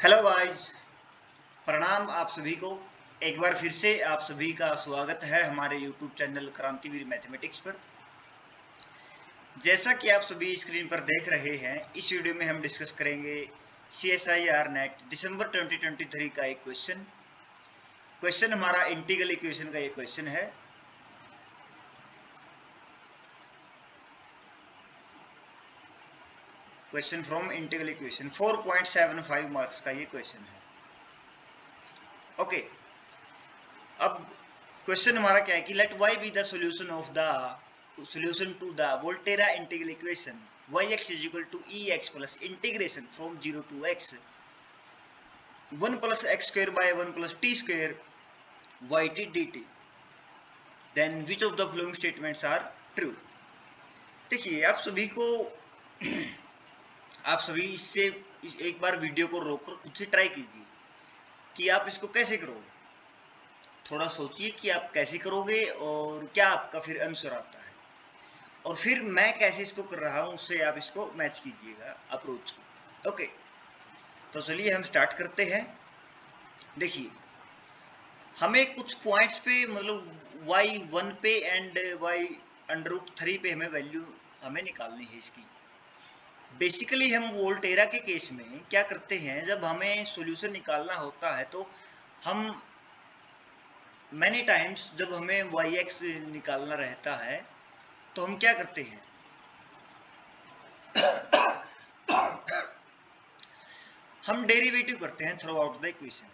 Hello guys, प्रणाम आप सभी को। एक बार फिर से आप सभी का स्वागत है हमारे यूट्यूब चैनल क्रांतिवीर मैथमेटिक्स पर। जैसा कि आप सभी स्क्रीन पर देख रहे हैं, इस वीडियो में हम डिस्कस करेंगे CSIR नेट दिसंबर 2023 का एक क्वेश्चन हमारा इंटीग्रल इक्वेशन का एक क्वेश्चन है। Question from integral equation 4.75 marks का ये क्वेश्चन है। ओके, अब क्वेश्चन हमारा क्या है कि let y be the solution to the Volterra integral equation yx is equal to ex plus integration from 0 to x 1 plus x square by 1 plus t square yt dt, then which of the following statements are true। देखिए आप सभी इससे एक बार video को रोककर खुद से try कीजिए कि आप इसको कैसे करोगे। थोड़ा सोचिए कि आप कैसे करोगे और क्या आपका फिर आंसर आता है, और फिर मैं कैसे इसको कर रहा हूं उससे आप इसको मैच कीजिएगा अप्रोच को। ओके, तो चलिए हम स्टार्ट करते हैं। देखिए, हमें कुछ पॉइंट्स पे मतलब y1 पे एंड y√3 पे हमें वैल्यू हमें निकालनी है इसकी। बेसिकली हम वोल्टेरा के केस में क्या करते हैं, जब हमें सॉल्यूशन निकालना होता है तो हम मैनी टाइम्स जब हमें yx निकालना रहता है तो हम क्या करते हैं हम डेरिवेटिव करते हैं through out the equation.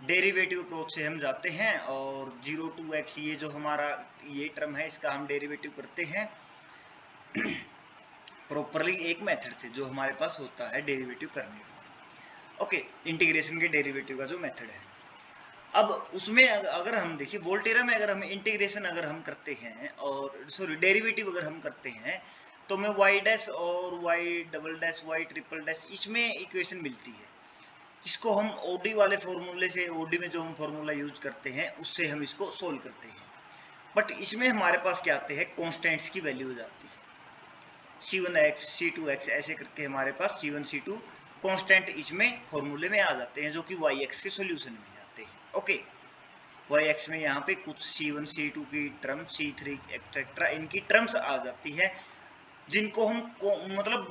Derivative approach से हम जाते हैं और 0 to x ये जो हमारा ये टर्म है इसका हम डेरिवेटिव करते हैं प्रॉपरली एक मेथड से जो हमारे पास होता है डेरिवेटिव करने का। ओके, इंटीग्रेशन के डेरिवेटिव का जो मेथड है। अब उसमें अगर हम देखिए वोल्टेरा में अगर हम इंटीग्रेशन अगर हम करते हैं और सॉरी डेरिवेटिव अगर हम करते हैं तो हमें y डैश और y double dash y triple dash इसमें इक्वेशन मिलती है, जिसको हम ओडी वाले फॉर्मूले से, ओडी में जो हम फॉर्मूला यूज करते हैं उससे हम इसको सोल्व करते हैं। बट इसमें हमारे पास क्या आते हैं, कॉन्स्टेंट्स की वैल्यू हो जाती है C1x C2x ऐसे करके हमारे पास C1 C2 कांस्टेंट इसमें फॉर्मूले में आ जाते हैं जो कि yx के सॉल्यूशन में आते हैं। ओके, yx में यहाँ पे कुछ C1 C2 की टर्म C3 एक्सेट्रा इनकी टर्म्स आ जाती है, जिनको हम मतलब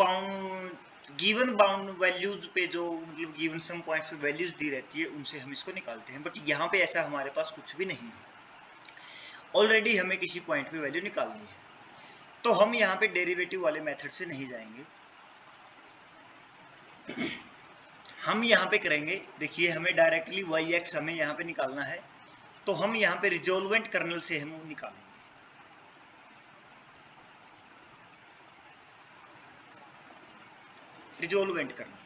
गिवन बाउंड वैल्यूज पे जो मतलब गिवन सम पॉइंट्स पे वैल्यूज दी रहती है उनसे हम इसको निकालते हैं। बट यहाँ पे ऐसा हमारे पास कुछ भी नहीं है, ऑलरेडी हमें किसी पॉइंट पे वैल्यू निकालनी है, तो हम यहाँ पे डेरिवेटिव वाले मेथड से नहीं जाएंगे। हम यहाँ पे करेंगे, देखिए हमें डायरेक्टली yx हमें यहाँ पे निकालना है, तो हम यहाँ पे रिजोल्वेंट कर्नल से हम निकालेंगे। रिजोल्वेंट कर्नल,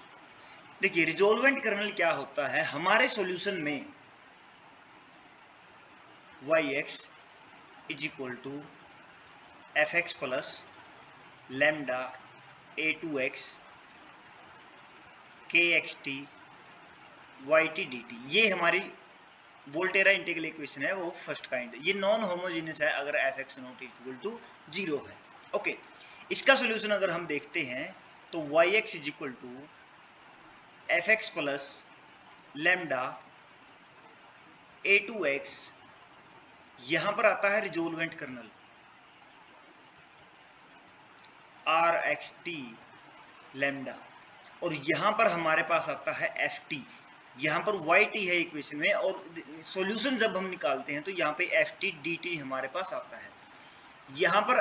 देखिए रिजोल्वेंट कर्नल क्या होता है, हमारे सॉल्यूशन में yx is equal to fx plus lambda a2x kxt yt dt, ये हमारी वोल्टेरा इंटीग्रल इक्वेशन है, वो फर्स्ट काइंड। ये नॉन होमोजेनियस है अगर fx नॉट इक्वल टू 0 है। ओके, इसका सॉल्यूशन अगर हम देखते हैं तो yx is equal to fx plus lambda a2x, यहां पर आता है रिजोल्वेंट कर्नल rxt लैम्डा, और यहां पर हमारे पास आता है ft। यहाँ पर yt है इक्वेशन में, और सॉल्यूशन जब हम निकालते हैं तो यहाँ पे ft dt हमारे पास आता है। यहाँ पर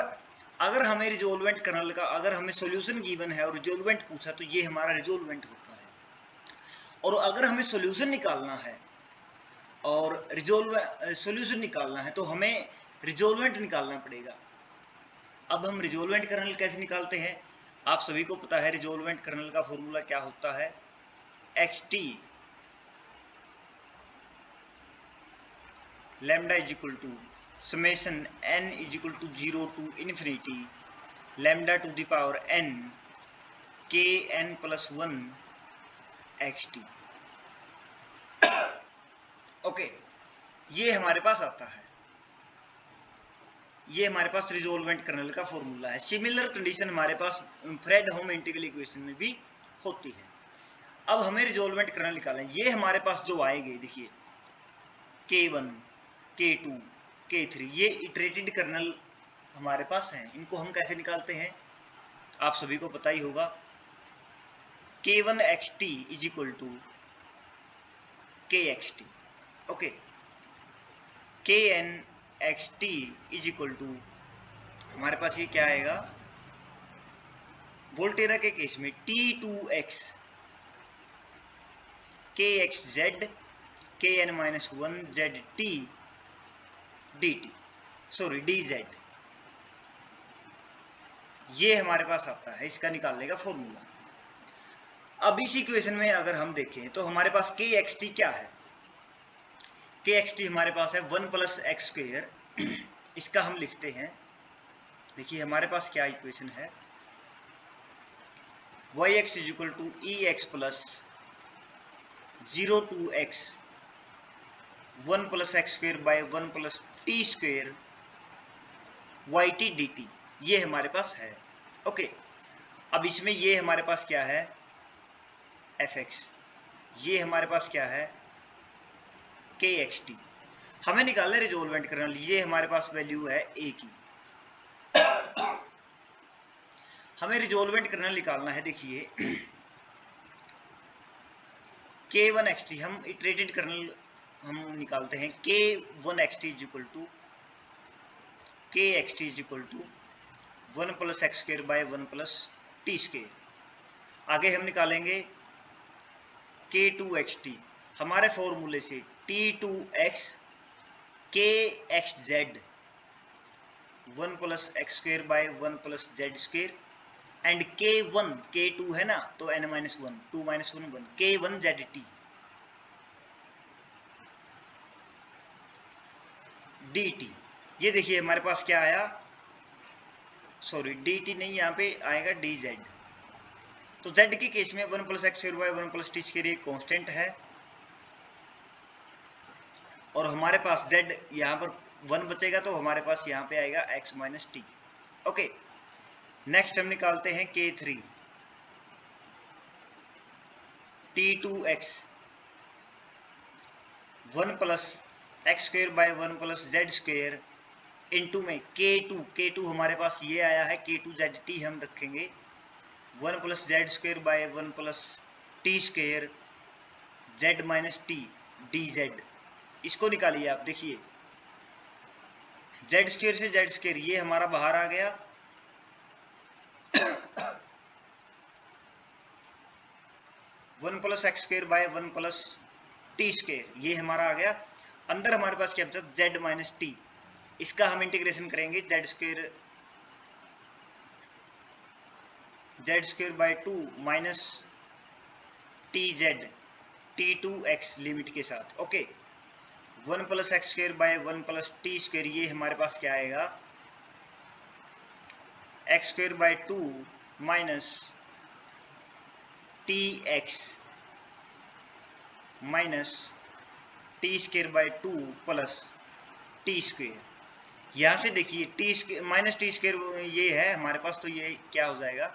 अगर हमें रिजोल्वेंट कर्नल का, अगर हमें सॉल्यूशन गिवन है और रिजोल्वेंट पूछा तो ये हमारा रिजोल्वेंट होता है, और अगर हमें सॉल्यूशन निकालना है और सॉल्यूशन निकालना है तो हमें रिजोल्वेंट निकालना पड़ेगा। अब हम रिजोल्वेंट कर्नल कैसे निकालते हैं, आप सभी को पता है रिजोल्वेंट कर्नल का फॉर्मूला क्या होता है, xt lambda is equal to summation n is equal to 0 to infinity lambda to the power n k n plus 1 xt। Okay, ये हमारे पास आता है, ये हमारे पास रिजोल्वेंट कर्नल का फॉर्मूला है। सिमिलर कंडीशन हमारे पास फ्रेडहोम इंटीग्रल इक्वेशन में भी होती है। अब हमें रिजोल्वेंट कर्नल निकालना है। ये हमारे पास जो आएंगे देखिए K1, K2, K3, ये इटरेटेड कर्नल हमारे पास हैं। इनको हम कैसे निकालते हैं आप सभी को पता ही होगा। K1xt is equal to KXT, okay. KNXT is equal to हमारे पास ये क्या आएगा वोल्टेरा के केस में T2x KXZ KN-1ZT DT, sorry DZ, ये हमारे पास आता है इसका निकालने का फॉर्मूला। अब इस इक्वेशन में अगर हम देखें तो हमारे पास KXT क्या है। KXT हमारे पास है 1 + x²। इसका हम लिखते हैं, देखिए हमारे पास क्या इक्वेशन है, yx = EX + 0 to x 1 + x² / 1 + t² yt dt, ये हमारे पास है, ओके। अब इसमें ये हमारे पास क्या है fx, ये हमारे पास क्या है KXT। हमें निकालना है रिजोल्वेंट कर्नल, ये हमारे पास वैल्यू है a की। हमें रिजोल्वेंट कर्नल निकालना है, देखिए K1xt, हम इटरेटेड कर्नल हम निकालते हैं। K1xt is equal to KXT is equal to 1 + x² / 1 + t²। आगे हम निकालेंगे K2xt, हमारे फॉर्मूले से T2x KXZ 1 + x² / 1 + z² and K1 K2 है ना, तो n-1 2 - 1 1 K1ZT DT। ये देखिए हमारे पास क्या आया, सॉरी DT नहीं, यहाँ पे आएगा DZ। तो Z के केस में 1 + x² / 1 + t² एक कांस्टेंट है, और हमारे पास Z यहाँ पर 1 बचेगा तो हमारे पास यहाँ पे आएगा x - t, ओके। नेक्स्ट हम निकालते हैं K3 T2x 1 + x² / 1 + z² into में K2 हमारे पास ये आया है, K2ZT हम रखेंगे 1 + z² / 1 + t² z - t dz। इसको निकालिए आप, देखिए z² से z² ये हमारा बाहर आ गया, 1 + x² / 1 + t² ये हमारा आ गया। अंदर हमारे पास क्या बचा z - t, इसका हम इंटीग्रेशन करेंगे z² / 2 minus tz T2x limit के साथ, ओके। 1 + x² / 1 + t² ये हमारे पास क्या आएगा x² / 2 minus tx minus t² / 2 plus t²। यहाँ से देखिए t² माइनस t² ये है हमारे पास, तो ये क्या हो जाएगा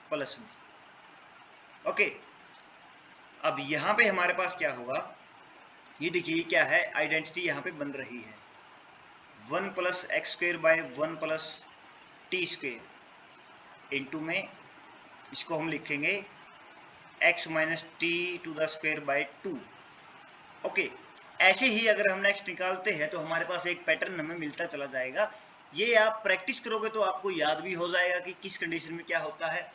प्लस में, ओके। अब यहाँ पे हमारे पास क्या होगा, ये देखिए क्या है आइडेंटिटी यहाँ पे बन रही है 1 + x² / 1 + t² इंटू में इसको हम लिखेंगे x - t² / 2, ओके। ऐसे ही अगर हम नेक्स्ट निकालते हैं तो हमारे पास एक पैटर्न हमें मिलता चला जाएगा। ये आप प्रैक्टिस करोगे तो आपको याद भी हो जाएगा कि किस कंडीशन में क्या होता है।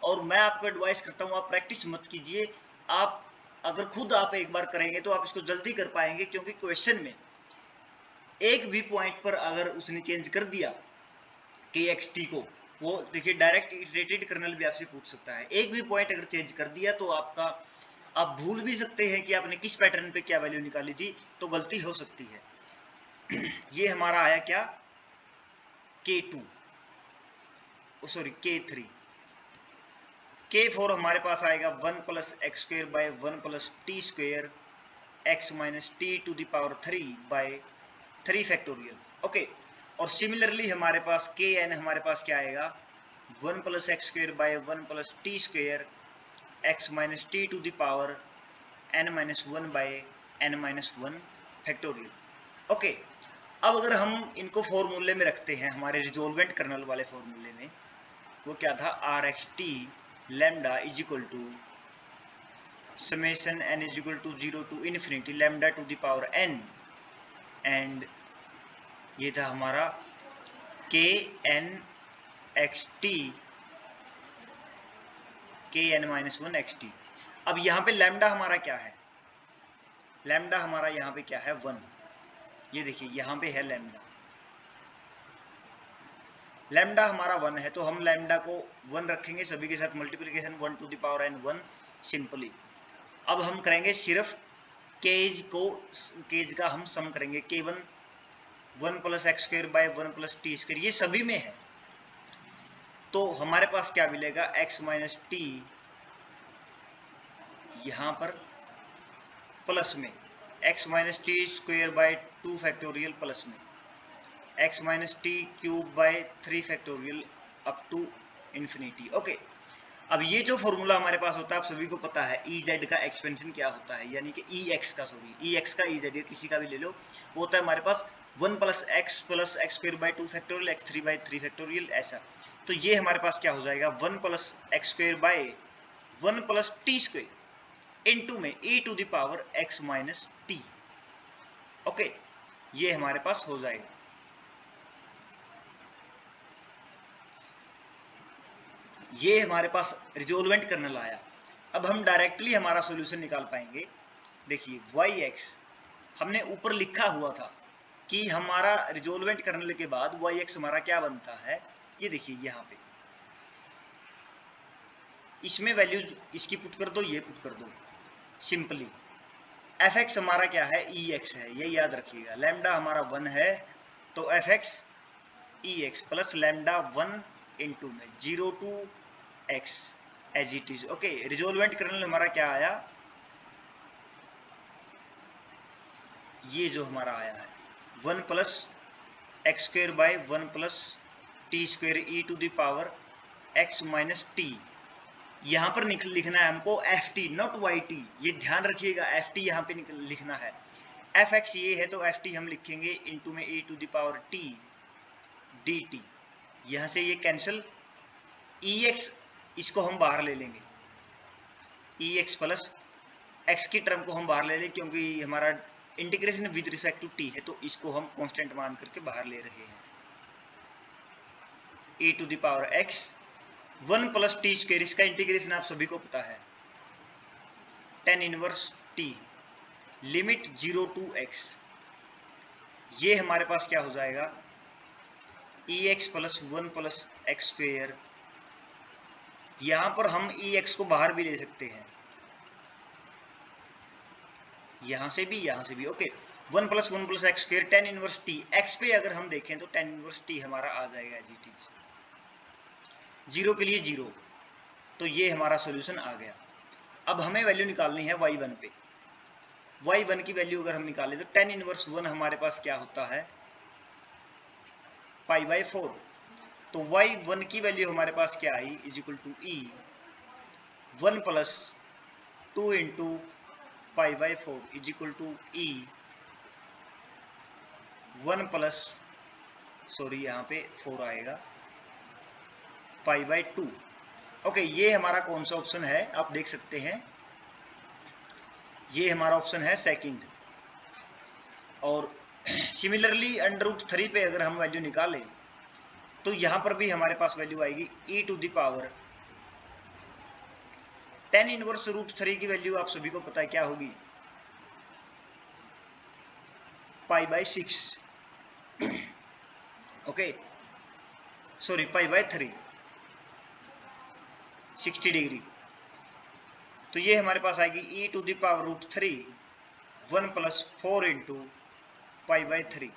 और मैं आपको एडवाइस करता हूँ आप प्रैक्टिस मत कीजिए, आप अगर खुद आप एक बार करेंगे तो आप इसको जल्दी कर पाएंगे, क्योंकि क्वेश्चन में एक भी पॉइंट पर अगर उसने चेंज कर दिया KXT को, वो देखिए डायरेक्ट इटरेटेड कर्नल भी आपसे पूछ सकता है, एक भी पॉइंट अगर चेंज कर दिया तो आपका आप भूल भी सकते हैं कि आपने किस पैटर्न पे क्या वैल्यू निकाली थी, तो गलती हो सकती है। ये हमारा आया क्या K2, सॉरी K3। K4 हमारे पास आएगा 1 + x² / 1 + t² x - t⁻³ / 3 factorial, okay. और सिमिलरली हमारे पास के एन हमारे पास क्या आएगा 1 plus x square by 1 plus T square X minus T to the power n minus 1 by n minus 1 factorial. Okay, अब अगर हम इनको फॉर्मूले में रखते हैं हमारे रिजोल्वेंट कर्नल वाले फॉर्मूले में, वो क्या था R X T lambda is equal to summation n is equal to 0 to infinity lambda to the power n, and ये था हमारा K N X T K N minus 1 X T. अब यहाँ पे लैम्डा हमारा क्या है, लैम्डा हमारा यहाँ पे क्या है 1, ये देखिए यहाँ पे है लैम्डा, लैम्डा हमारा 1 है, तो हम लैम्डा को 1 रखेंगे, सभी के साथ multiplication 1 to the power n 1 simply. अब हम करेंगे सिर्फ केज का हम सम करेंगे, k1 1 plus x square by 1 plus T square, ये सभी में है, तो हमारे पास क्या मिलेगा x माइनस टी यहाँ पर प्लस में x minus T square by 2 factorial plus में x minus T cube by 3 factorial up to infinity. Okay, अब ये जो फॉर्मूला हमारे पास होता है आप सभी को पता है ई जेड का एक्सपेंशन क्या होता है, यानी कि ई एक्स का ई जेड किसी का भी ले लो, वो होता है हमारे पास 1 plus x square by 2 factorial X 3 by 3 factorial ऐसा। तो ये हमारे पास क्या हो जाएगा 1 plus x square by 1 plus T square into में e to the power x minus T. Okay, ये हमारे पास हो जाएगा। ये हमारे पास रिजोल्वेंट कर्नल आया। अब हम डायरेक्टली हमारा सॉल्यूशन निकाल पाएंगे। देखिए वाई एक्स हमने ऊपर लिखा हुआ था कि हमारा रिजोल्वेंट कर्नल के बाद वाई एक्स हमारा क्या बनता है, ये देखिए यहाँ पे इसमें वैल्यू इसकी पुट कर दो, ये पुट कर दो सिंपली। एफ एक्स हमारा क्या है ई एक्स है, ये याद रखिएगा। लैम्डा हमारा 1 है, तो F X E x plus lambda 1 into में 0 to X as it is. Okay, resolvent kernel हमारा क्या आया, ये जो हमारा आया है 1 plus x square by 1 plus T square E to the power X minus T. यहाँ पर लिखना है हमको F T not Y T, ये ध्यान रखिएगा, एफ टी यहाँ पे लिखना है। एफ एक्स ये है तो एफ टी हम लिखेंगे इंटू में e to the power t d t. यहाँ से ये कैंसिल, ई एक्स इसको हम बाहर ले लेंगे, ई एक्स प्लस एक्स की टर्म को हम बाहर ले लें क्योंकि हमारा integration with respect to T है, तो इसको हम कांस्टेंट मान करके बाहर ले रहे हैं। E to the power x 1 plus T square, इसका इंटीग्रेशन आप सभी को पता है tan inverse t limit 0 to x. ये हमारे पास क्या हो जाएगा e x plus 1 plus x square. यहां पर हम ई एक्स को बाहर भी ले सकते हैं, यहां से भी। Okay, 1 plus x square tan inverse T, x पे अगर हम देखें तो tan इनवर्स टी हमारा आ जाएगा जी टी, 0 के लिए 0, तो ये हमारा सॉल्यूशन आ गया। अब हमें वैल्यू निकालनी है y1 पे। y1 की वैल्यू अगर हम निकालें तो tan इनवर्स 1 हमारे पास क्या होता है पाई बाई 4, तो y1 की वैल्यू हमारे पास क्या I is equal to e 1 plus 2 into pi by 4 is equal to e 1 plus यहाँ पे 4 आएगा पाई बाई 2। ओके, ये हमारा कौन सा ऑप्शन है आप देख सकते हैं, ये हमारा ऑप्शन है सेकंड। और सिमिलरली √3 पे अगर हम वैल्यू निकालें तो यहां पर भी हमारे पास वैल्यू आएगी e to the power tan inverse √3 की वैल्यू आप सभी को पता है क्या होगी pi by 6। Okay, sorry pi by 3 60 degree. तो ये हमारे पास आएगी e to the power √3 1 plus 4 into pi by 3।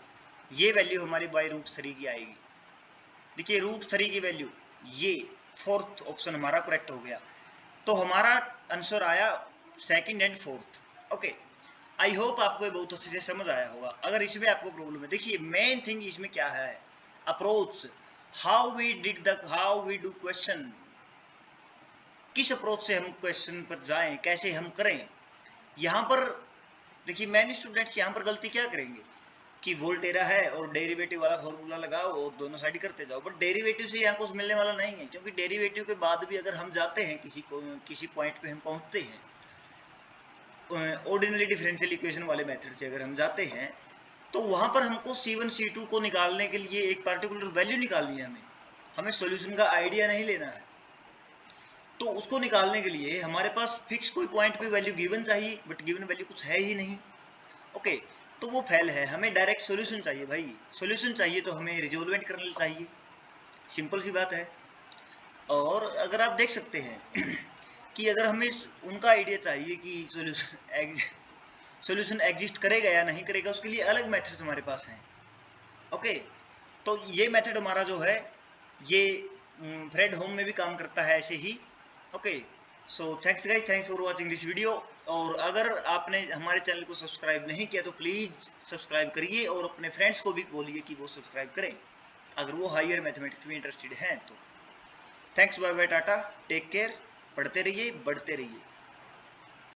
ये वैल्यू हमारी बाई √3 की आएगी। देखिए √3 की वैल्यू, ये फोर्थ ऑप्शन हमारा करेक्ट हो गया। तो हमारा आंसर आया second and fourth. Okay, I hope आपको ये बहुत अच्छे से समझ आया होगा। अगर इसमें आपको प्रॉब्लम है, देखिए मेन थिंग इसमें क्या है, approach, how we do question, किस अप्रोच से हम क्वेश्चन पर जाएं, कैसे हम करें। यहाँ पर देखिए मैन स्टूडेंट्स यहाँ पर गलती क्या करेंगे कि वोल्टेरा है और डेरिवेटिव वाला फॉर्मूला लगाओ और दोनों साइड करते जाओ, बट डेरिवेटिव से यहाँ कुछ मिलने वाला नहीं है, क्योंकि डेरिवेटिव के बाद भी अगर हम जाते हैं किसी पॉइंट पे हम पहुंचते हैं, ऑर्डिनरी डिफरेंशियल इक्वेशन वाले मेथड से अगर हम जाते हैं, तो वहां पर हमको C1 C2 को निकालने के लिए एक पर्टिकुलर वैल्यू निकालनी है, हमें सॉल्यूशन का आइडिया नहीं लेना है। तो उसको निकालने के लिए हमारे पास फिक्स कोई पॉइंट पे वैल्यू गिवन चाहिए, बट गिवन वैल्यू कुछ है ही नहीं। ओके, तो वो फेल है, हमें डायरेक्ट सॉल्यूशन चाहिए भाई। सॉल्यूशन चाहिए तो हमें रिजोल्वेंट करना चाहिए, सिंपल सी बात है। और अगर आप देख सकते हैं कि अगर हमें उनका आइडिया चाहिए कि सॉल्यूशन एग्जिस्ट करेगा या नहीं करेगा, उसके लिए अलग मेथड्स हमारे पास हैं। ओके, तो ये मेथड हमारा जो है ये फ्रेडहोम में भी काम करता है ऐसे ही। Okay, so thanks guys, thanks for watching this video. और अगर आपने हमारे चैनल को सब्सक्राइब नहीं किया तो प्लीज़ सब्सक्राइब करिए और अपने फ्रेंड्स को भी बोलिए कि वो सब्सक्राइब करें अगर वो हायर मैथमेटिक्स में इंटरेस्टेड हैं तो। Thanks, bye bye, ta-ta, take care, पढ़ते रहिए, बढ़ते रहिए।